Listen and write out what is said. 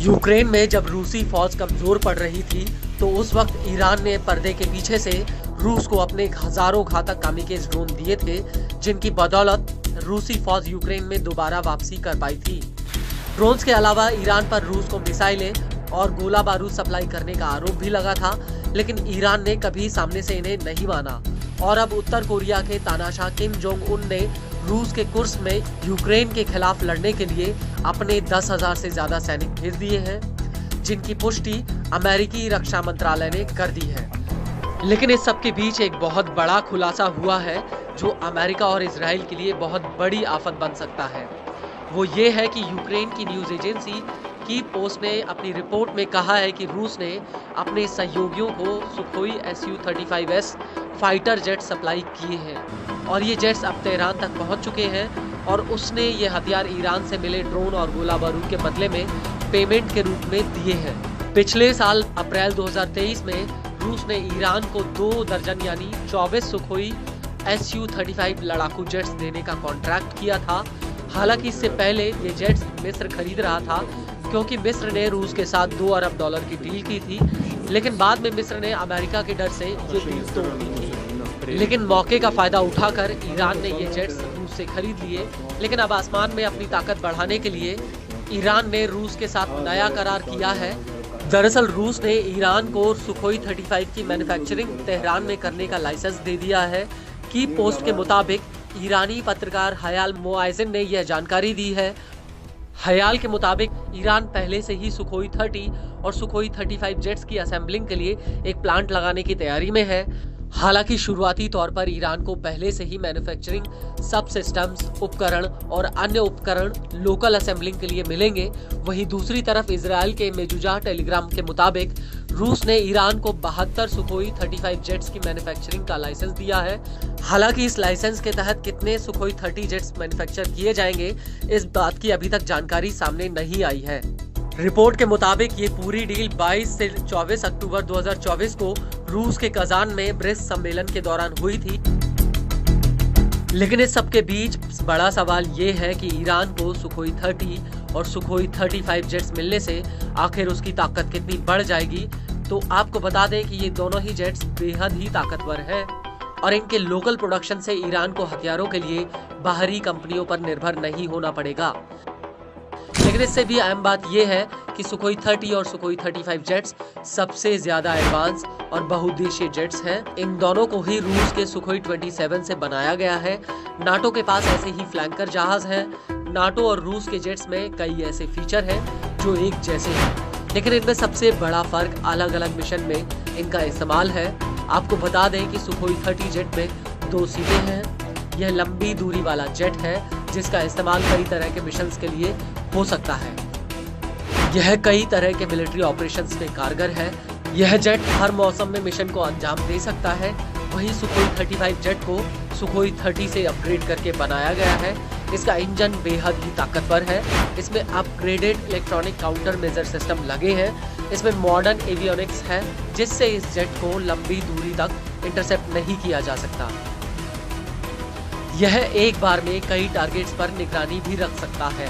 Ukraine में जब रूसी फौज कमजोर पड़ रही थी तो उस वक्त ईरान ने पर्दे के पीछे से रूस को अपने हजारों घातक कामिकेज ड्रोन दिए थे, जिनकी बदौलत रूसी फौज यूक्रेन में दोबारा वापसी कर पाई थी। ड्रोन्स के अलावा ईरान पर रूस को मिसाइलें और गोला बारूद सप्लाई करने का आरोप भी लगा था, लेकिन ईरान ने कभी सामने से इन्हें नहीं माना और अब उत्तर कोरिया के तानाशाह किम जोंग उन ने रूस के कुर्स्क में यूक्रेन के खिलाफ लड़ने के लिए अपने 10,000 से ज्यादा सैनिक भेज दिए हैं, जिनकी पुष्टि अमेरिकी रक्षा मंत्रालय ने कर दी है। लेकिन इस सब के बीच एक बहुत बड़ा खुलासा हुआ है जो अमेरिका और इजराइल के लिए बहुत बड़ी आफत बन सकता है। वो ये है कि यूक्रेन की न्यूज एजेंसी की पोस्ट ने अपनी रिपोर्ट में कहा है कि रूस ने अपने सहयोगियों को Sukhoi Su-35S fighter jet supply किए हैं और ये जेट्स अब तेहरान तक पहुंच चुके हैं और उसने ये हथियार ईरान से मिले ड्रोन और गोला बारूद के बदले में पेमेंट के रूप में दिए हैं। पिछले साल अप्रैल 2023 में रूस ने ईरान को 2 दर्जन यानी 24 सुखोई Su-35 लड़ाकू जेट्स देने का कॉन्ट्रैक्ट किया था। हालांकि इससे पहले ये जेट्स मिस्र खरीद रहा था क्योंकि मिस्र ने रूस के साथ $2 अरब की डील की थी, लेकिन बाद में मिस्र ने अमेरिका के डर से ये डील तोड़ दी थी। लेकिन मौके का फायदा उठाकर ईरान ने ये जेट्स रूस से खरीद लिए। लेकिन अब आसमान में अपनी ताकत बढ़ाने के लिए ईरान ने रूस के साथ नया करार किया है। दरअसल रूस ने ईरान को सुखोई 35 की मैन्युफैक्चरिंग तेहरान में करने का लाइसेंस दे दिया है। की पोस्ट के मुताबिक ईरानी पत्रकार हयाल मोआजिन ने यह जानकारी दी है। हयाल के मुताबिक ईरान पहले से ही सुखोई 30 और सुखोई 35 जेट्स की असेंबलिंग के लिए एक प्लांट लगाने की तैयारी में है। हालांकि शुरुआती तौर पर ईरान को पहले से ही मैन्युफैक्चरिंग सब सिस्टम्स, उपकरण और अन्य उपकरण लोकल असेंबलिंग के लिए मिलेंगे। वहीं दूसरी तरफ इजराइल के मेजुजा टेलीग्राम के मुताबिक रूस ने ईरान को 72 सुखोई 35 जेट्स की मैन्युफैक्चरिंग का लाइसेंस दिया है। हालांकि इस लाइसेंस के तहत कितने सुखोई 30 जेट्स मैन्युफैक्चर किए जाएंगे, इस बात की अभी तक जानकारी सामने नहीं आई है। रिपोर्ट के मुताबिक ये पूरी डील 22 से 24 अक्टूबर 2024 को रूस के कजान में ब्रिक्स सम्मेलन के दौरान हुई थी। लेकिन इस सब के बीच बड़ा सवाल ये है कि ईरान को सुखोई 30 और सुखोई 35 जेट्स मिलने से आखिर उसकी ताकत कितनी बढ़ जाएगी। तो आपको बता दें कि ये दोनों ही जेट्स बेहद ही ताकतवर हैं और इनके लोकल प्रोडक्शन से ईरान को हथियारों के लिए बाहरी कंपनियों पर निर्भर नहीं होना पड़ेगा। लेकिन इससे भी अहम बात यह है कि सुखोई 30 और सुखोई 35 जेट्स सबसे ज्यादा एडवांस और बहुउद्देशीय जेट्स हैं। इन दोनों को ही रूस के सुखोई 27 से बनाया गया है। नाटो के पास ऐसे ही फ्लैंकर जहाज हैं। नाटो और रूस के जेट्स में कई ऐसे फीचर हैं जो एक जैसे हैं, लेकिन इनमें सबसे बड़ा फर्क अलग अलग मिशन में इनका इस्तेमाल है। आपको बता दें कि सुखोई 30 जेट में 2 सीटें हैं। यह लंबी दूरी वाला जेट है जिसका इस्तेमाल कई तरह के मिशंस के लिए हो सकता है। यह कई तरह के मिलिट्री ऑपरेशंस में कारगर है। यह जेट हर मौसम में मिशन को अंजाम दे सकता है। वहीं सुखोई 35 जेट को सुखोई 30 से अपग्रेड करके बनाया गया है। इसका इंजन बेहद ही ताकतवर है। इसमें upgraded electronic counter measure system लगे हैं। इसमें मॉडर्न एवियोनिक्स है जिससे इस जेट को लंबी दूरी तक इंटरसेप्ट नहीं किया जा सकता। यह एक बार में कई टारगेट्स पर निगरानी भी रख सकता है।